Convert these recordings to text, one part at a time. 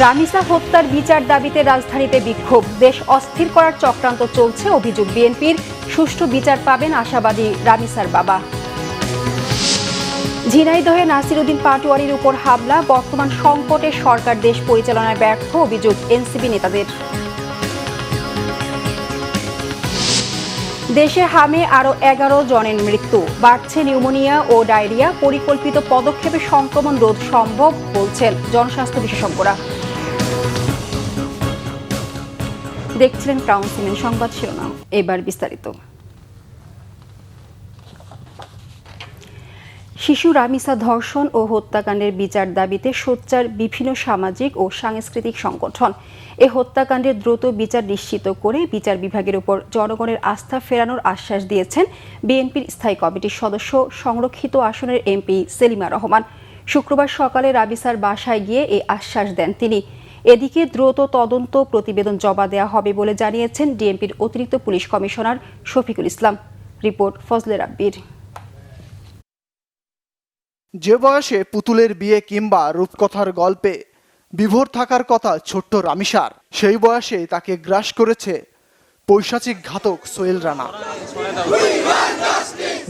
রামিসা হত্যার বিচার দাবিতে রাজধানীতে বিক্ষোভ, দেশ অস্থির করার চক্রান্ত চলছে অভিযোগ বিএনপির, সুষ্ঠু বিচার পাবেন আশাবাদী রামিসার বাবা। ঝিনাইদহে নাসিরউদ্দিন পাটোয়ারির উপর হামলা, বর্তমান সংকটে সরকার দেশ পরিচালনায় ব্যর্থ, অভিযোগ এনসিপি নেতাদের। দেশে হামে আরও 11 জনের মৃত্যু, বাড়ছে নিউমোনিয়া ও ডায়রিয়া, পরিকল্পিত পদক্ষেপে সংক্রমণ রোধ সম্ভব বলছেন জনস্বাস্থ্য বিশেষজ্ঞরা। দেখছিলেন ক্রাউন সিমেন্ট সংবাদ শিরোনাম, এবার বিস্তারিত। শিশু রামিসা ধর্ষণ ও হত্যাকাণ্ডের বিচার দাবিতে সোচ্চার বিভিন্ন সামাজিক ও সাংস্কৃতিক সংগঠন। এ হত্যাকাণ্ডের দ্রুত বিচার নিশ্চিত করে বিচার বিভাগের উপর জনগণের আস্থা ফেরানোর আশ্বাস দিয়েছেন বিএনপির স্থায়ী কমিটির সদস্য সংরক্ষিত আসনের এমপি সেলিমা রহমান। শুক্রবার সকালে রামিসার বাসায় গিয়ে এই আশ্বাস দেন তিনি। এদিকে দ্রুত তদন্ত প্রতিবেদন জমা দেওয়া হবে বলে জানিয়েছেন ডিএমপির অতিরিক্ত police commissioner Shafiqul Islam. Report Fazle রাব্বির। যে বয়সে পুতুলের বিয়ে কিংবা রূপকথার গল্পে বিভোর থাকার কথা ছোট্ট রামিসার, সেই বয়সে তাকে গ্রাস করেছে পৈশাচিক ঘাতক সোহেল রানা।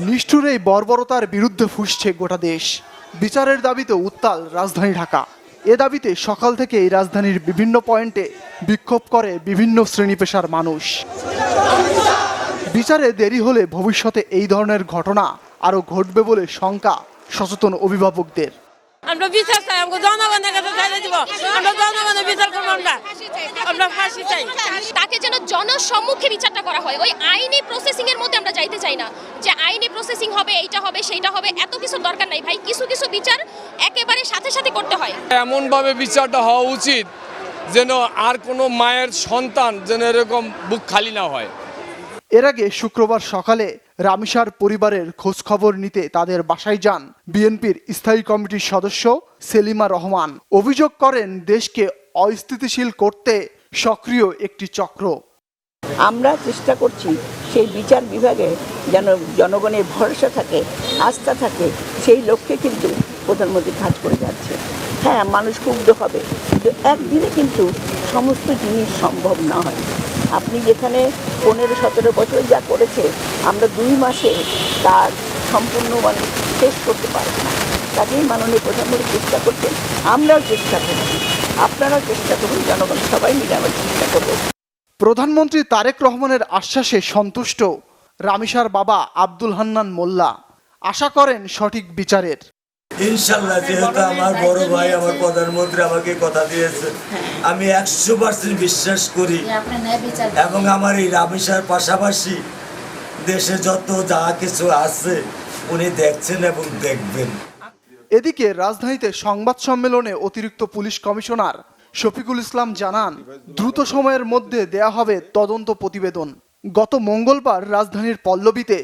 নিষ্ঠুর এই বর্বরতার বিরুদ্ধে ফুঁসছে গোটা দেশ। বিচারের দাবিতে উত্তাল রাজধানী ঢাকা। এ দাবিতে সকাল থেকে এই রাজধানীর বিভিন্ন পয়েন্টে বিক্ষোভ করে বিভিন্ন শ্রেণী পেশার মানুষ। বিচারে দেরি হলে ভবিষ্যতে এই ধরনের ঘটনা আরও ঘটবে বলে শঙ্কা সচেতন অভিভাবকদের। আমরা বিচার চাই, আমরা জনগণের কাছে চাইলে দিব, আমরা জনগণের বিচার করব, আমরা ফাঁসি চাই। তাকে যেন জনসম্মুখে বিচারটা করা হয়, ওই আইনি প্রসেসিং এর মধ্যে আমরা যাইতে চাই না যে আইনি প্রসেসিং হবে, এইটা হবে সেইটা হবে, এত কিছু দরকার নাই ভাই। কিছু কিছু বিচার একেবারে সাথে সাথে করতে হয়। এমন ভাবে বিচারটা হওয়া উচিত যেন আর কোনো মায়ের সন্তান যেন এরকম বুক খালি না হয়। এর আগে শুক্রবার সকালে রামিসার পরিবারের খোঁজ খবর নিতে তাদের বাসায় যান বিএনপির স্থায়ী কমিটির সদস্য সেলিমা রহমান। অভিযোগ করেন দেশকে অস্থিতিশীল করতে সক্রিয় একটি চক্র। আমরা চেষ্টা করছি সেই বিচার বিভাগে যেন জনগণের ভরসা থাকে, আস্থা থাকে, সেই লক্ষ্যে কিন্তু প্রধানমন্ত্রী কাজ করে যাচ্ছে। হ্যাঁ, মানুষ ক্ষুব্ধ হবে, কিন্তু একদিনে কিন্তু সমস্ত জিনিস সম্ভব না হয়। আপনি যেখানে 15-17 বছর যা করেছে, আমরা 2 মাসে তার সম্পূর্ণ শেষ করতে পারব না। কাজেই মাননীয় প্রধানমন্ত্রী চেষ্টা করছেন, আমরাও চেষ্টা করছি, আপনারাও চেষ্টা করুন, জনগণ সবাই মিলে আমরা চেষ্টা করব। প্রধানমন্ত্রী তারেক রহমানের আশ্বাসে সন্তুষ্ট রামিসার বাবা আব্দুল হান্নান মোল্লা। আশা করেন সঠিক বিচারের। ইনশাল্লাহ, যেহেতু আমার বড় ভাই আমার প্রধানমন্ত্রী আমাকে কথা দিয়েছে, আমি 100% বিশ্বাস করি এবং আমার এই রামিসার পাশাপাশি দেশে যত যা কিছু আছে উনি দেখছেন এবং দেখবেন। এদিকে রাজধানীতে সংবাদ সম্মেলনে অতিরিক্ত পুলিশ কমিশনার শফিকুল ইসলাম জানান, দ্রুত সময়ের মধ্যে দেয়া হবে তদন্ত প্রতিবেদন। গত মঙ্গলবার রাজধানীর পল্লবীতে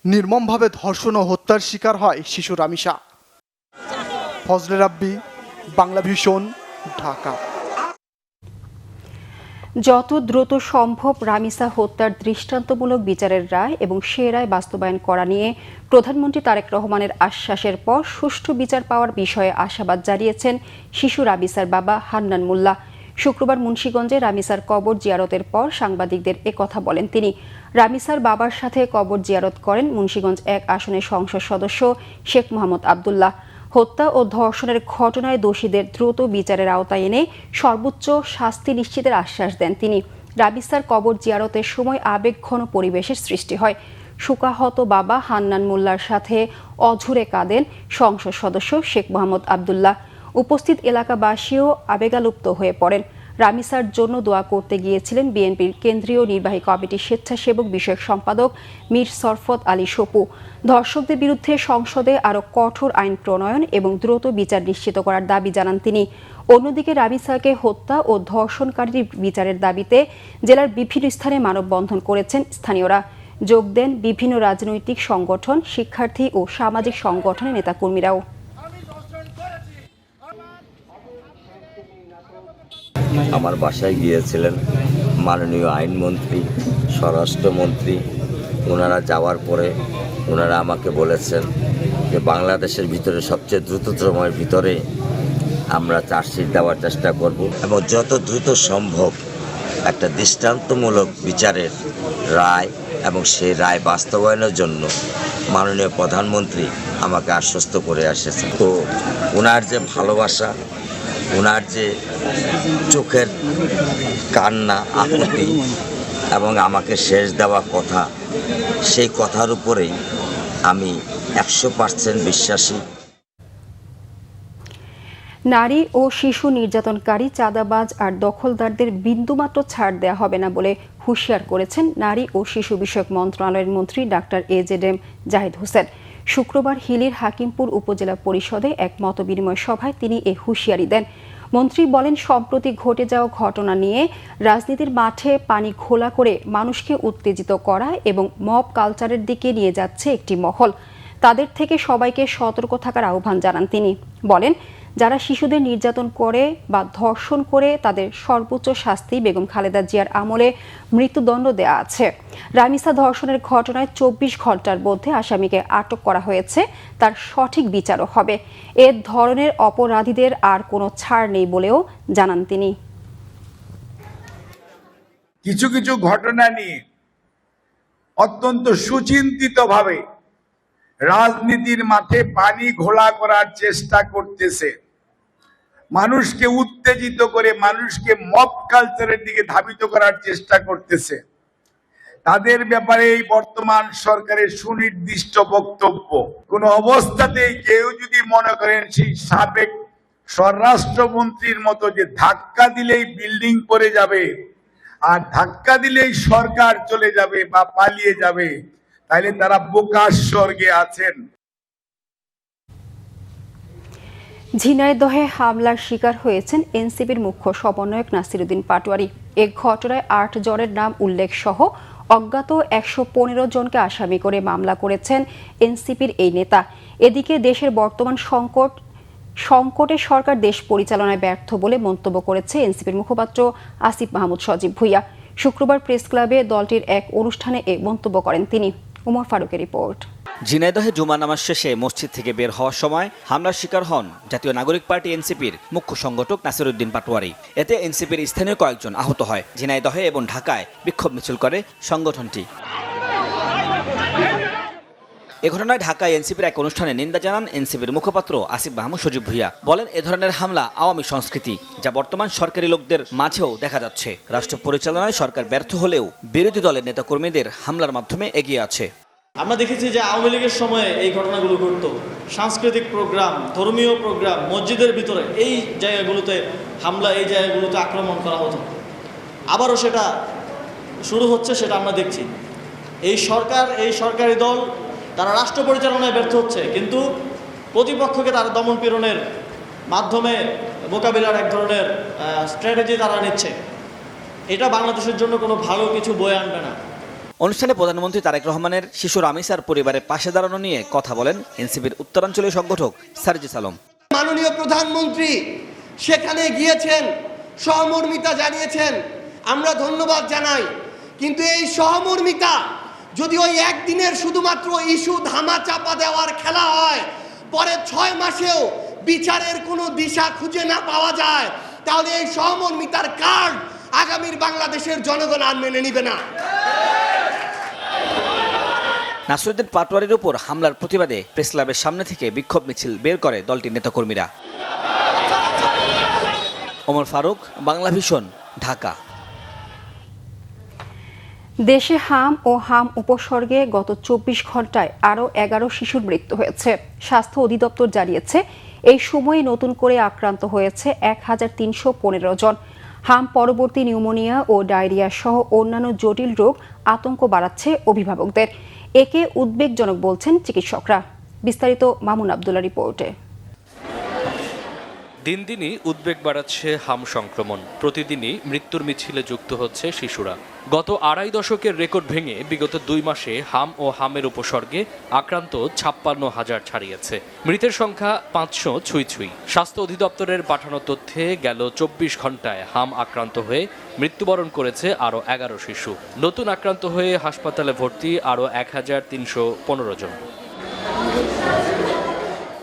নির্মমভাবে ধর্ষণ ও হত্যার শিকার হয় শিশু রামিসা। ফজলে রাব্বি, বাংলা ভিশন, ঢাকা। যত দ্রুত সম্ভব রামিসা হত্যার দৃষ্টান্তমূলক বিচারের রায় এবং সে রায় বাস্তবায়ন করা নিয়ে প্রধানমন্ত্রী তারেক রহমানের আশ্বাসের পর সুষ্ঠু বিচার পাওয়ার বিষয়ে আশাবাদ জানিয়েছেন শিশু রামিসার বাবা হান্নান মোল্লা। শুক্রবার মুন্সিগঞ্জে রামিসার কবর জিয়ারতের পর সাংবাদিকদের একথা বলেন তিনি। রামিসার বাবার সাথে কবর জিয়ারত করেন মুন্সিগঞ্জ 1 আসনের সংসদ সদস্য শেখ মোহাম্মদ আবদুল্লাহ। হত্যা ও ধর্ষণের ঘটনায় দোষীদের দ্রুত বিচারের আওতায় এনে সর্বোচ্চ শাস্তি নিশ্চিতের আশ্বাস দেন তিনি। রামিসার কবর জিয়ারতের সময় আবেগঘন পরিবেশের সৃষ্টি হয়। শোকাহত বাবা হান্নান মোল্লার সাথে অঝরে কাঁদেন সংসদ সদস্য শেখ মোহাম্মদ আবদুল্লাহ। উপস্থিত এলাকাবাসীও আবেগালুপ্ত হয়ে পড়েন। রামিসার জন্য দোয়া করতে গিয়েছিলেন বিএনপির কেন্দ্রীয় নির্বাহী কমিটির স্বেচ্ছাসেবক বিষয়ক সম্পাদক মীর সরফত আলী সপু। ধর্ষকদের বিরুদ্ধে সংসদে আরও কঠোর আইন প্রণয়ন এবং দ্রুত বিচার নিশ্চিত করার দাবি জানান তিনি। অন্যদিকে রামিসাকে হত্যা ও ধর্ষণকারীর বিচারের দাবিতে জেলার বিভিন্ন স্থানে মানববন্ধন করেছেন স্থানীয়রা। যোগ দেন বিভিন্ন রাজনৈতিক সংগঠন, শিক্ষার্থী ও সামাজিক সংগঠনের নেতাকর্মীরাও। আমার বাসায় গিয়েছিলেন মাননীয় আইনমন্ত্রী, স্বরাষ্ট্রমন্ত্রী। ওনারা যাওয়ার পরে ওনারা আমাকে বলেছেন যে বাংলাদেশের ভিতরে সবচেয়ে দ্রুত সময়ের ভিতরে আমরা চার্জশিট দেওয়ার চেষ্টা করব এবং যত দ্রুত সম্ভব একটা দৃষ্টান্তমূলক বিচারের রায় এবং সেই রায় বাস্তবায়নের জন্য মাননীয় প্রধানমন্ত্রী আমাকে আশ্বস্ত করে এসেছেন। তো ওনার যে ভালোবাসা, ওনার যে চোখের কান্না, আকুতি এবং আমাকে শেষ দেওয়া কথা, সেই কথার উপরেই আমি 100% বিশ্বাসী। নারী ও শিশু নির্যাতনকারী, চাঁদাবাজ আর দখলদারদের বিন্দুমাত্র ছাড় দেওয়া হবে না বলে হুঁশিয়ার করেছেন নারী ও শিশু বিষয়ক মন্ত্রণালয়ের মন্ত্রী ডাক্তার AZM জাহিদ হোসেন। শুক্রবার হিলির হাকিমপুর উপজেলা পরিষদে এক মতবিনিময় সভায় তিনি এ হুঁশিয়ারি দেন। মন্ত্রী বলেন, সম্প্রতি ঘটে যাওয়া ঘটনা নিয়ে রাজনীতির মাঠে পানি ঘোলা করে মানুষকে উত্তেজিত করা এবং মব কালচারের দিকে নিয়ে যাচ্ছে একটি মহল। তাদের থেকে সবাইকে সতর্ক থাকার আহ্বান জানান তিনি। বলেন, যারা শিশুদের নির্যাতন করে বা ধর্ষণ করে তাদের সর্বোচ্চ শাস্তি বেগম খালেদা জিয়ার আমলে মৃত্যুদণ্ড দেয়া আছে। রামিসা ধর্ষণের ঘটনায় 24 ঘন্টার মধ্যে আসামিকে আটক করা হয়েছে, তার সঠিক বিচারও হবে। এ ধরনের অপরাধীদের আর কোনো ছাড় নেই বলেও জানান তিনি। কিছু কিছু ঘটনা নিয়ে অত্যন্ত সুচিন্তিতভাবে রাজনীতির মাঠে পানি ঘোলা করার চেষ্টা করতেছে, মানুষকে উত্তেজিত করে মানুষকে মব কালচারের দিকে ধাবিত করার চেষ্টা করতেছে। তাদের ব্যাপারে এই বর্তমান সরকারের সুনির্দিষ্ট বক্তব্য, কোন অবস্থাতেই কেউ যদি মনে করেন সেই সাবেক স্বরাষ্ট্রমন্ত্রীর মতো যে ধাক্কা দিলেই বিল্ডিং পড়ে যাবে আর ধাক্কা দিলেই সরকার চলে যাবে বা পালিয়ে যাবে, তাইলে তারা বোকার স্বর্গে আছেন। ঝিনাইদহে হামলার শিকার হয়েছেন এনসিপির মুখ্য সমন্বয়ক নাসিরউদ্দিন পাটোয়ারি। এ ঘটনায় 8 জনের নাম উল্লেখ সহ অজ্ঞাত 115 জনকে আসামি করে মামলা করেছেন এনসিপির এই নেতা। এদিকে দেশের বর্তমান সংকটে সরকার দেশ পরিচালনায় ব্যর্থ বলে মন্তব্য করেছে এনসিপির মুখপাত্র আসিফ মাহমুদ সজীব ভুইয়া। শুক্রবার প্রেস ক্লাবে দলটির এক অনুষ্ঠানে এ মন্তব্য করেন তিনি। ওমর ফারুকের রিপোর্ট। ঝিনাইদহে জুমা নামাজ শেষে মসজিদ থেকে বের হওয়ার সময় হামলার শিকার হন জাতীয় নাগরিক পার্টি এনসিপির মুখ্য সংগঠক নাসিরউদ্দিন পাটোয়ারি। এতে এনসিপির স্থানীয় কয়েকজন আহত হয়। ঝিনাইদহে এবং ঢাকায় বিক্ষোভ মিছিল করে সংগঠনটি। এ ঘটনায় ঢাকায় এনসিপির এক অনুষ্ঠানে নিন্দা জানান এনসিপির মুখপাত্র আসিফ মাহমুদ সজীব ভুইয়া। বলেন, এ ধরনের হামলা আওয়ামী সংস্কৃতি, যা বর্তমান সরকারি লোকদের মাঝেও দেখা যাচ্ছে। রাষ্ট্র পরিচালনায় সরকার ব্যর্থ হলেও বিরোধী দলের নেতাকর্মীদের হামলার মাধ্যমে এগিয়ে আছে। আমরা দেখেছি যে আওয়ামী লীগের সময়ে এই ঘটনাগুলো ঘটত। সাংস্কৃতিক প্রোগ্রাম, ধর্মীয় প্রোগ্রাম, মসজিদের ভিতরে এই জায়গাগুলোতে হামলা, এই জায়গাগুলোতে আক্রমণ করা হতো। আবারও সেটা শুরু হচ্ছে, সেটা আমরা দেখছি। এই সরকার, এই সরকারি দল, তারা রাষ্ট্র পরিচালনায় ব্যর্থ হচ্ছে, কিন্তু প্রতিপক্ষকে তারা দমন পীড়নের মাধ্যমে মোকাবিলার এক ধরনের স্ট্র্যাটেজি তারা নিচ্ছে। এটা বাংলাদেশের জন্য কোনো ভালো কিছু বয়ে আনবে না। অনুষ্ঠানে প্রধানমন্ত্রী তারেক রহমানের শিশু রামিসার পরিবারের পাশে দাঁড়ানো নিয়ে কথা বলেন এনসিপির উত্তরাঞ্চলীয় সংগঠক সার্জিস আলম। মাননীয় প্রধানমন্ত্রী সেখানে গিয়েছেন, সহমর্মিতা জানিয়েছেন, আমরা ধন্যবাদ জানাই। কিন্তু এই সহমর্মিতা যদি ওই একদিনের শুধুমাত্র ইস্যু ধামা চাপা দেওয়ার খেলা হয়, পরে 6 মাসেও বিচারের কোনো দিশা খুঁজে না পাওয়া যায়, তাহলে এই সহমর্মিতার কার্ড আগামীর বাংলাদেশের জনগণ আর মেনে নিবে না। নাসিরউদ্দিন পাটোয়ারির উপর হামলার প্রতিবাদে প্রেস ক্লাবের সামনে থেকে বিক্ষোভ মিছিল বের করে দলটির নেতাকর্মীরা। ওমর ফারুক, বাংলা ভিশন, ঢাকা। দেশে হাম ও হাম উপসর্গে গত 24 ঘন্টায় আরও 11 শিশুর মৃত্যু হয়েছে। স্বাস্থ্য অধিদপ্তর জানিয়েছে, এই সময়ে নতুন করে আক্রান্ত হয়েছে 1315 জন। হাম পরবর্তী নিউমোনিয়া ও ডায়রিয়া সহ অন্যান্য জটিল রোগ আতঙ্ক বাড়াচ্ছে অভিভাবকদের। একে উদ্বেগজনক বলছেন চিকিৎসকরা। বিস্তারিত মামুন আব্দুল্লাহ রিপোর্টে। দিন দিনই উদ্বেগ বাড়াচ্ছে হাম সংক্রমণ। প্রতিদিনই মৃত্যুর মিছিলে যুক্ত হচ্ছে শিশুরা। গত 2.5 দশকের রেকর্ড ভেঙে বিগত 2 মাসে হাম ও হামের উপসর্গে আক্রান্ত 56,000 ছাড়িয়েছে। মৃতের সংখ্যা 500 ছুঁই। স্বাস্থ্য অধিদপ্তরের পাঠানো তথ্যে গেল 24 ঘন্টায় হাম আক্রান্ত হয়ে মৃত্যুবরণ করেছে আরও 11 শিশু। নতুন আক্রান্ত হয়ে হাসপাতালে ভর্তি আরও 1315 জন।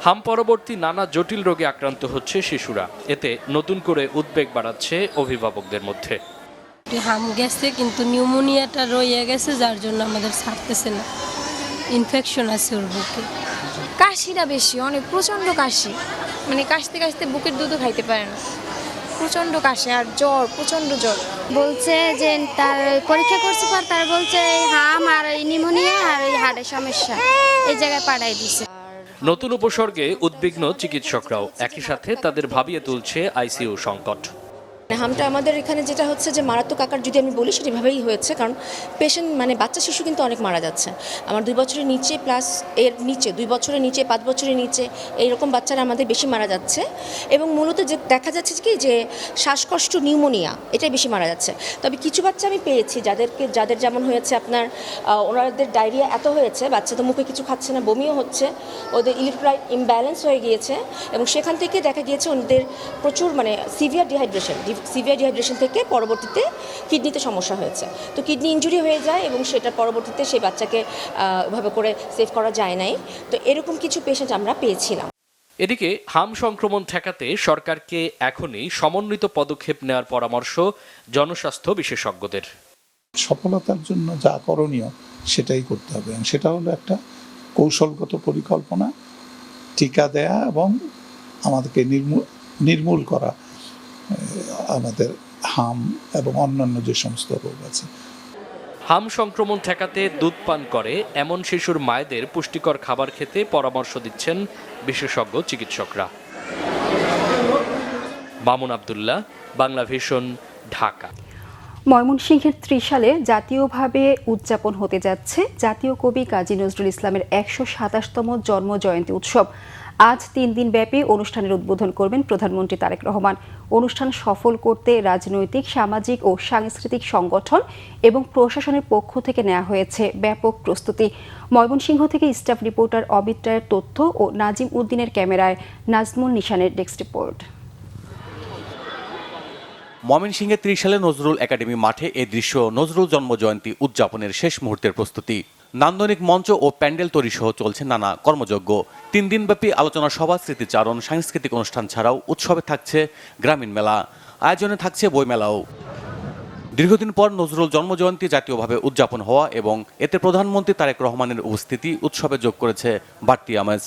হাম পরবর্তী নানা জটিল রোগে আক্রান্ত হচ্ছে শিশুরা, এতে নতুন করে উদ্বেগ বাড়াচ্ছে অভিভাবকদের মধ্যে। হাম গেছে কিন্তু নিউমোনিয়াটা রয়ে গেছে, যার জন্য আমাদের ছাড়তেছে না, ইনফেকশন আছে ওর বুকে। কাশিটা বেশি, অনেক প্রচণ্ড কাশি, মানে কাশতে কাশতে বুকের দুধও খাইতে পারে না, প্রচণ্ড কাশি আর জ্বর, প্রচণ্ড জ্বর। বলছে যে তার পরীক্ষা করছে পর তার বলছে হাম আর নিউমোনিয়া আর হার্টের সমস্যা, এই জায়গায় পাঠাই দিছে। নতুন উপসর্গে উদ্বিগ্ন চিকিৎসকরাও, একই সাথে তাদের ভাবিয়ে তুলছে আইসিইউ সংকট। হামটা আমাদের এখানে যেটা হচ্ছে যে মারাত্মক আকার যদি আমি বলি সেটা এভাবেই হয়েছে, কারণ পেশেন্ট মানে বাচ্চা শিশু কিন্তু অনেক মারা যাচ্ছে। আমার 2 বছরের নিচে প্লাস এর নিচে, 2 বছরের নিচে, 5 বছরের নিচে এইরকম বাচ্চারা আমাদের বেশি মারা যাচ্ছে। এবং মূলত যে দেখা যাচ্ছে কি যে শ্বাসকষ্ট, নিউমোনিয়া এটাই বেশি মারা যাচ্ছে। তবে কিছু বাচ্চা আমি পেয়েছি যাদের যেমন হয়েছে আপনার ওনাদের ডায়রিয়া এত হয়েছে, বাচ্চা তো মুখে কিছু খাচ্ছে না, বমিও হচ্ছে, ওদের ইলেকট্রোলাইট ইমব্যালেন্স হয়ে গিয়েছে এবং সেখান থেকে দেখা গিয়েছে ওদের প্রচুর মানে সিভিয়ার ডিহাইড্রেশন থেকে পরবর্তীতে কিডনিতে সমস্যা হয়েছে। তো কিডনি ইনজুরি হয়ে যায় এবং সেটার পরবর্তীতে সেই বাচ্চাকে ওভাবে করে সেভ করা যায় নাই। তো এরকম কিছু পেশেন্ট আমরা পেয়েছিলাম। এদিকে হাম সংক্রমণ ঠেকাতে সরকারকে এখনই সমন্বিত পদক্ষেপ নেওয়ার পরামর্শ জনস্বাস্থ্য বিশেষজ্ঞদের। সফলতার জন্য যা করণীয় সেটাই করতে হবে, সেটা হলো একটা কৌশলগত পরিকল্পনা, টিকা দেয়া এবং আমাদেরকে নির্মূল করা আমাদের হাম এবং অন্যান্য যে সমস্ত রোগ আছে। হাম সংক্রমণ ঠেকাতে দুধ পান করে এমন শিশুর মায়েদের পুষ্টিকর খাবার খেতে পরামর্শ দিচ্ছেন বিশেষজ্ঞ চিকিৎসকরা। মামুন আব্দুল্লাহ, বাংলা ভিশন, ঢাকা। ময়মনসিংহের ত্রিশালে জাতীয়ভাবে উদযাপন হতে যাচ্ছে জাতীয় কবি কাজী নজরুল ইসলামের ১২৭তম জন্ম জয়ন্তী উৎসব। আজ 3 দিন ব্যাপী অনুষ্ঠানের উদ্বোধন করবেন প্রধানমন্ত্রী তারেক রহমান। অনুষ্ঠান সফল করতে রাজনৈতিক, সামাজিক ও সাংস্কৃতিক সংগঠন এবং প্রশাসনের পক্ষ থেকে নেওয়া হয়েছে ব্যাপক প্রস্তুতি। ময়মনসিংহ থেকে স্টাফ রিপোর্টার অমিত রায়ের তথ্য ও নাজিম উদ্দিনের ক্যামেরায় নাজমুল নিশানের ডেস্ক রিপোর্ট। ময়মনসিংহের ত্রিশালে নজরুল একাডেমি মাঠে এ দৃশ্য নজরুল জন্মজয়ন্তী উদযাপনের শেষ মুহূর্তের প্রস্তুতি। নান্দনিক মঞ্চ ও প্যান্ডেল তৈরি সহ চলছে নানা কর্মযজ্ঞ। 3 দিনব্যাপী আলোচনা সভা, স্মৃতিচারণ, সাংস্কৃতিক অনুষ্ঠান ছাড়াও উৎসবে থাকছে গ্রামীণ মেলা, আয়োজনে থাকছে বইমেলাও। দীর্ঘদিন পর নজরুল জন্মজয়ন্তী জাতীয়ভাবে উদযাপন হওয়া এবং এতে প্রধানমন্ত্রী তারেক রহমানের উপস্থিতি উৎসবে যোগ করেছে বাড়তি আমেজ।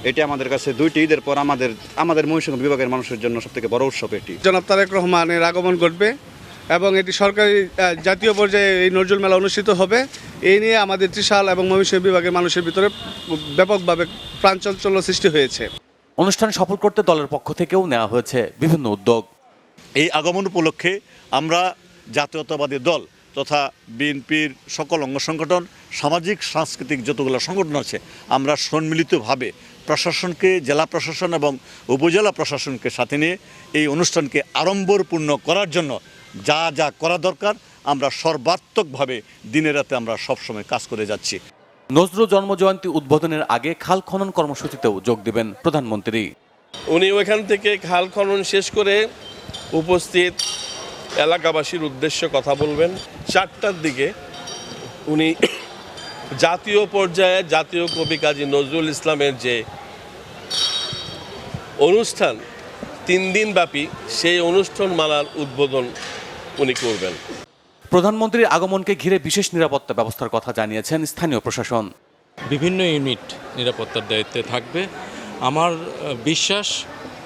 এটি আমাদের কাছে 2টি ঈদের পর আমাদের ময়মনসিংহ বিভাগের মানুষের জন্য সবথেকে বড় উৎসব এটি। জনাব তারেক রহমানের আগমন ঘটবে এবং এটি সরকারি জাতীয় পর্যায়ে এই নজরুল মেলা অনুষ্ঠিত হবে। এই নিয়ে আমাদের ত্রিশাল এবং ময়মনসিংহ বিভাগের মানুষের ভিতরে ব্যাপকভাবে প্রাণচাঞ্চল্য সৃষ্টি হয়েছে। অনুষ্ঠান সফল করতে দলের পক্ষ থেকেও নেওয়া হয়েছে বিভিন্ন উদ্যোগ। এই আগমন উপলক্ষে আমরা জাতীয়তাবাদী দল তথা বিএনপির সকল অঙ্গ সংগঠন, সামাজিক সাংস্কৃতিক যতগুলো সংগঠন আছে, আমরা সম্মিলিতভাবে প্রশাসনকে, জেলা প্রশাসন এবং উপজেলা প্রশাসনকে সাথে নিয়ে এই অনুষ্ঠানকে আড়ম্বরপূর্ণ করার জন্য যা যা করা দরকার আমরা সর্বাত্মকভাবে দিনে রাতে আমরা সবসময় কাজ করে যাচ্ছি। নজরুল জন্মজয়ন্তী উদ্বোধনের আগে খাল খনন কর্মসূচিতেও যোগ দেবেন প্রধানমন্ত্রী। উনি ওইখান থেকে খাল খনন শেষ করে উপস্থিত এলাকাবাসীর উদ্দেশ্যে কথা বলবেন। 4টার দিকে উনি জাতীয় পর্যায়ে জাতীয় কবি কাজী নজরুল ইসলামের যে অনুষ্ঠান 3 দিন ব্যাপী, সেই অনুষ্ঠানমালার উদ্বোধন উনি করবেন। প্রধানমন্ত্রীর আগমনকে ঘিরে বিশেষ নিরাপত্তা ব্যবস্থার কথা জানিয়েছেন স্থানীয় প্রশাসন। বিভিন্ন ইউনিট নিরাপত্তার দায়িত্বে থাকবে। আমার বিশ্বাস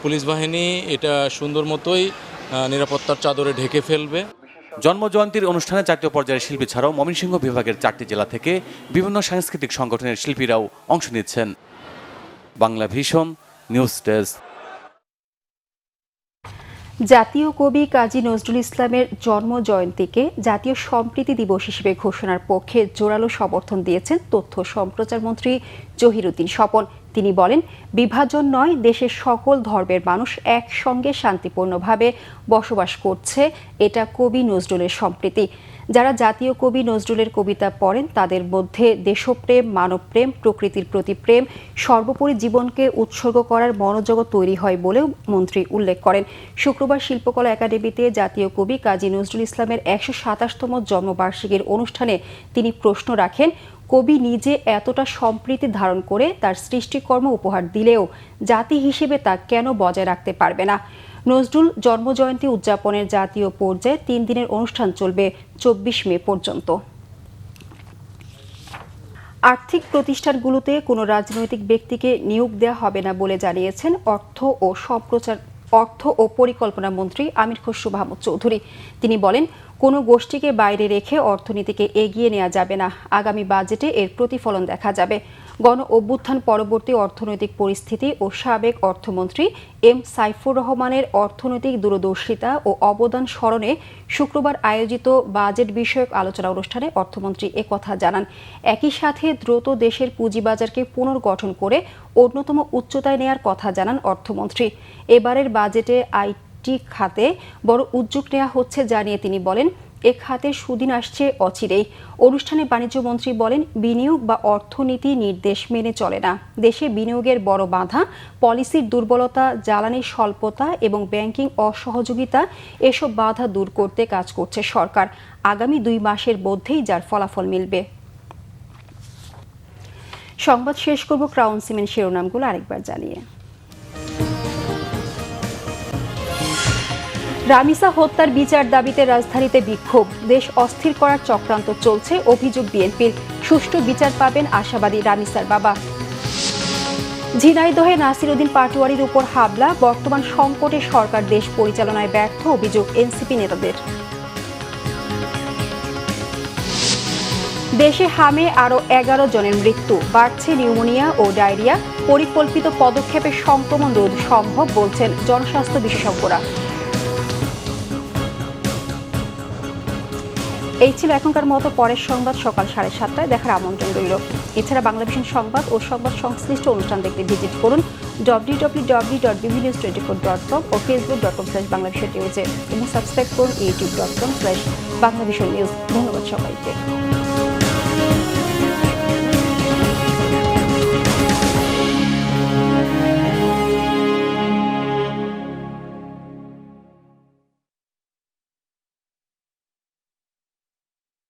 পুলিশ বাহিনী এটা সুন্দর মতোই নিরাপত্তার চাদরে ঢেকে ফেলবে। জন্মজয়ন্তীর অনুষ্ঠানে জাতীয় পর্যায়ের শিল্পী ছাড়াও ময়মনসিংহ বিভাগের 4টি জেলা থেকে বিভিন্ন সাংস্কৃতিক সংগঠনের শিল্পীরাও অংশ নিচ্ছেন। Bangla vision news desk. জাতীয় কবি কাজী নজরুল ইসলামের জন্ম জয়ন্তীকে জাতীয় সম্প্রীতি দিবস হিসেবে ঘোষণার পক্ষে জোরালো সমর্থন দিয়েছেন তথ্য সম্প্রচার মন্ত্রী জহিরুদ্দিন স্বপন। তিনি বলেন, বিভাজন নয়, দেশের সকল ধর্মের মানুষ একসঙ্গে শান্তিপূর্ণভাবে বসবাস করছে, এটা কবি নজরুলের সম্প্রীতি। যারা জাতীয় কবি নজরুলের কবিতা পড়েন তাদের মধ্যে দেশপ্রেম, মানবপ্রেম, প্রকৃতির প্রতি প্রেম, সর্বোপরি জীবনকে উৎসর্গ করার মনোযোগ তৈরি হয় বলেও মন্ত্রী উল্লেখ করেন। শুক্রবার শিল্পকলা একাডেমিতে জাতীয় কবি কাজী নজরুল ইসলামের ১২৭তম জন্মবার্ষিকীর অনুষ্ঠানে তিনি প্রশ্ন রাখেন, কবি নিজে এতটা সম্প্রীতি ধারণ করে তার সৃষ্টিকর্ম উপহার দিলেও জাতি হিসেবে তা কেন বজায় রাখতে পারবে না? নজরুল জন্মজয়ন্তী উদযাপনের জাতীয় পর্যায়ে 3 দিনের অনুষ্ঠান চলবে 24 মে পর্যন্ত। আর্থিক প্রতিষ্ঠানগুলোতে কোনো রাজনৈতিক ব্যক্তিকে নিয়োগ দেওয়া হবে না বলে জানিয়েছেন অর্থ ও পরিকল্পনা মন্ত্রী আমির খসরু মাহমুদ চৌধুরী। তিনি বলেন, কোনো গোষ্ঠীকে বাইরে রেখে অর্থনীতিকে এগিয়ে নেওয়া যাবে না। আগামী বাজেটে এর প্রতিফলন দেখা যাবে। গণ অভ্যুত্থান পরবর্তী অর্থনৈতিক পরিস্থিতি ও সাবেক অর্থমন্ত্রী এম সাইফুর রহমানের অর্থনৈতিক দূরদর্শিতা ও অবদান স্মরণে শুক্রবার আয়োজিত বাজেট বিষয়ক আলোচনা অনুষ্ঠানে অর্থমন্ত্রী একথা জানান। একই সাথে দ্রুত দেশের পুঁজিবাজারকে পুনর্গঠন করে অন্যতম উচ্চতায় নেয়ার কথা জানান অর্থমন্ত্রী। এবারের বাজেটে আইটি খাতে বড় উদ্যোগ নেওয়া হচ্ছে জানিয়ে তিনি বলেন, এ খাতে সুদিন আসছে অচিরেই। অনুষ্ঠানে বাণিজ্যমন্ত্রী বলেন, বিনিয়োগ বা অর্থনীতি নির্দেশ মেনে চলে না। দেশে বিনিয়োগের বড় বাধা পলিসির দুর্বলতা, জ্বালানির স্বল্পতা এবং ব্যাংকিং অসহযোগিতা। এসব বাধা দূর করতে কাজ করছে সরকার। আগামী 2 মাসের মধ্যেই যার ফলাফল মিলবে। সংবাদ শেষ করব ক্রাউন সিমেন্ট শিরোনামগুলো আরেকবার জানিয়ে। রামিসা হত্যার বিচার দাবিতে রাজধানীতে বিক্ষোভ। দেশ অস্থির করার চক্রান্ত চলছে, অভিযোগ বিএনপির। সুষ্ঠু বিচার পাবেন আশাবাদী রামিসার বাবা। ঝিনাইদহে নাসির উদ্দিন পাটোয়ারির উপর হামলা। বর্তমান সংকটে সরকার দেশ পরিচালনায় ব্যর্থ, অভিযোগ এনসিপি নেতাদের। দেশে হামে আরও 11 জনের মৃত্যু। বাড়ছে নিউমোনিয়া ও ডায়রিয়া। পরিকল্পিত পদক্ষেপে সংক্রমণ রোধ সম্ভব বলছেন জনস্বাস্থ্য বিশেষজ্ঞরা। এই ছিল এখনকার মতো। পরের সংবাদ সকাল 7:30টায় দেখার আমন্ত্রণ রইল। এছাড়া বাংলাদেশের সংবাদ ও সংবাদ সংশ্লিষ্ট অনুষ্ঠান দেখতে ভিজিট করুন www.bbnews24.com ও facebook.com/bangladeshernews এবং সাবস্ক্রাইব করুন youtube.com/bangladeshernews। ধন্যবাদ সবাইকে।